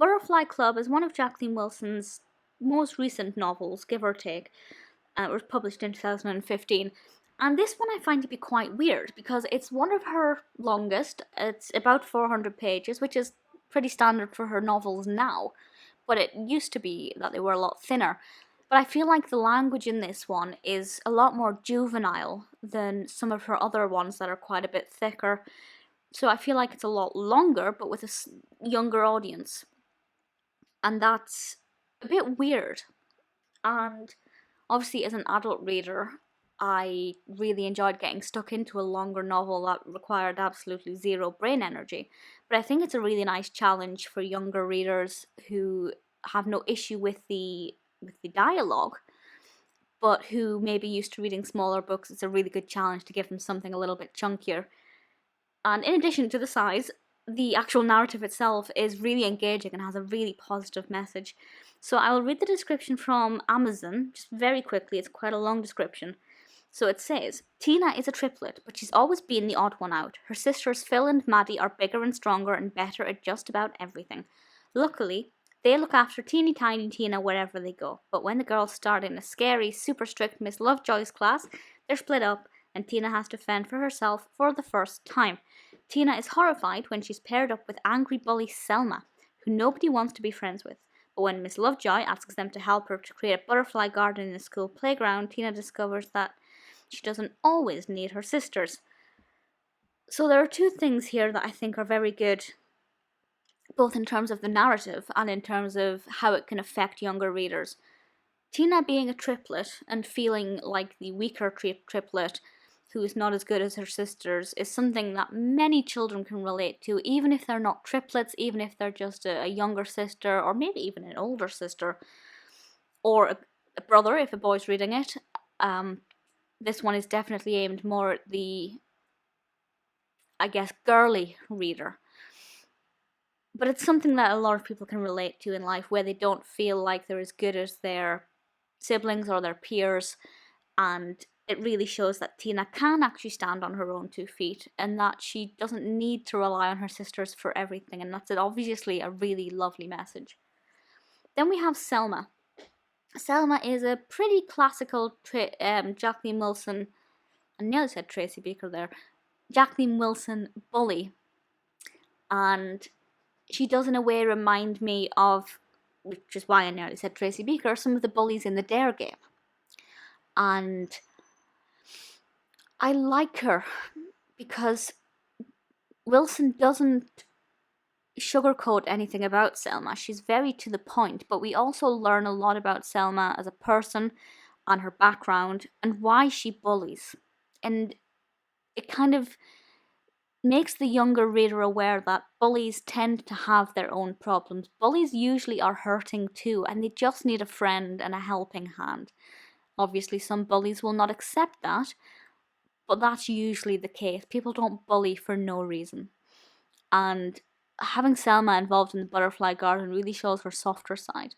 Butterfly Club is one of Jacqueline Wilson's most recent novels, give or take. It was published in 2015. And this one I find to be quite weird because it's one of her longest. It's about 400 pages, which is pretty standard for her novels now. But it used to be that they were a lot thinner. But I feel like the language in this one is a lot more juvenile than some of her other ones that are quite a bit thicker. So I feel like it's a lot longer, but with a younger audience. And that's a bit weird. And obviously, as an adult reader, I really enjoyed getting stuck into a longer novel that required absolutely zero brain energy. But I think it's a really nice challenge for younger readers who have no issue with the dialogue, but who may be used to reading smaller books. It's a really good challenge to give them something a little bit chunkier. And in addition to the size, the actual narrative itself is really engaging and has a really positive message. So I will read the description from Amazon just very quickly. It's quite a long description. So it says, Tina is a triplet, but she's always been the odd one out. Her sisters Phil and Maddie are bigger and stronger and better at just about everything. Luckily, they look after teeny tiny Tina wherever they go. But when the girls start in a scary, super strict Miss Lovejoy's class, they're split up and Tina has to fend for herself for the first time. Tina is horrified when she's paired up with angry bully Selma, who nobody wants to be friends with. But when Miss Lovejoy asks them to help her to create a butterfly garden in the school playground, Tina discovers that she doesn't always need her sisters. So there are two things here that I think are very good, both in terms of the narrative and in terms of how it can affect younger readers. Tina being a triplet and feeling like the weaker triplet who is not as good as her sisters is something that many children can relate to, even if they're not triplets, even if they're just a younger sister, or maybe even an older sister, or a brother if a boy's reading it. This one is definitely aimed more at the, I guess, girly reader. But it's something that a lot of people can relate to in life, where they don't feel like they're as good as their siblings or their peers, and it really shows that Tina can actually stand on her own 2 feet and that she doesn't need to rely on her sisters for everything, and that's obviously a really lovely message. Then we have Selma. Selma is a pretty classical Jacqueline Wilson, I nearly said Tracy Beaker there, Jacqueline Wilson bully, and she does in a way remind me of, which is why I nearly said Tracy Beaker, some of the bullies in the Dare game. And I like her because Wilson doesn't sugarcoat anything about Selma. She's very to the point, but we also learn a lot about Selma as a person and her background and why she bullies. And it kind of makes the younger reader aware that bullies tend to have their own problems. Bullies usually are hurting too, and they just need a friend and a helping hand. Obviously, some bullies will not accept that, but that's usually the case. People don't bully for no reason. And having Selma involved in the butterfly garden really shows her softer side.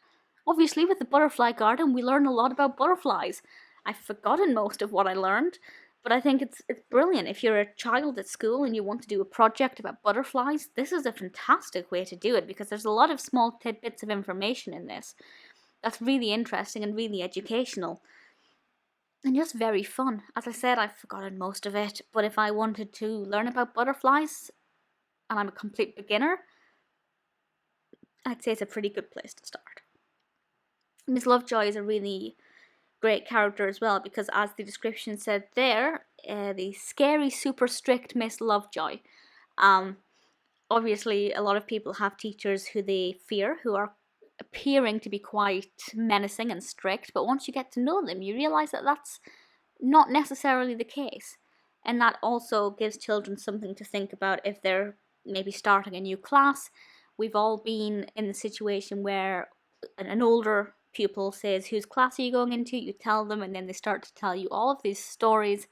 Obviously, with the butterfly garden, we learn a lot about butterflies. I've forgotten most of what I learned, but I think it's brilliant. If you're a child at school and you want to do a project about butterflies, this is a fantastic way to do it because there's a lot of small tidbits of information in this that's really interesting and really educational. And just very fun. As I said, I've forgotten most of it, but if I wanted to learn about butterflies, and I'm a complete beginner, I'd say it's a pretty good place to start. Miss Lovejoy is a really great character as well, because as the description said there, the scary, super strict Miss Lovejoy. Obviously, a lot of people have teachers who they fear, who are appearing to be quite menacing and strict, but once you get to know them, you realize that that's not necessarily the case. And that also gives children something to think about if they're maybe starting a new class. We've all been in the situation where an older pupil says, whose class are you going into? You tell them, and then they start to tell you all of these stories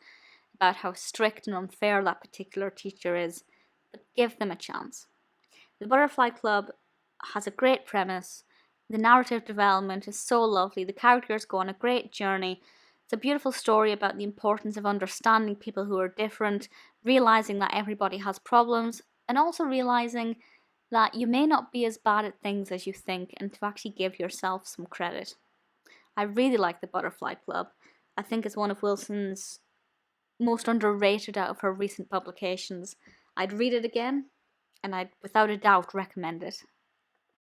about how strict and unfair that particular teacher is. But give them a chance. The Butterfly Club has a great premise. The narrative development is so lovely. The characters go on a great journey. It's a beautiful story about the importance of understanding people who are different, realizing that everybody has problems, and also realizing that you may not be as bad at things as you think and to actually give yourself some credit. I really like The Butterfly Club. I think it's one of Wilson's most underrated out of her recent publications. I'd read it again, and I'd without a doubt recommend it.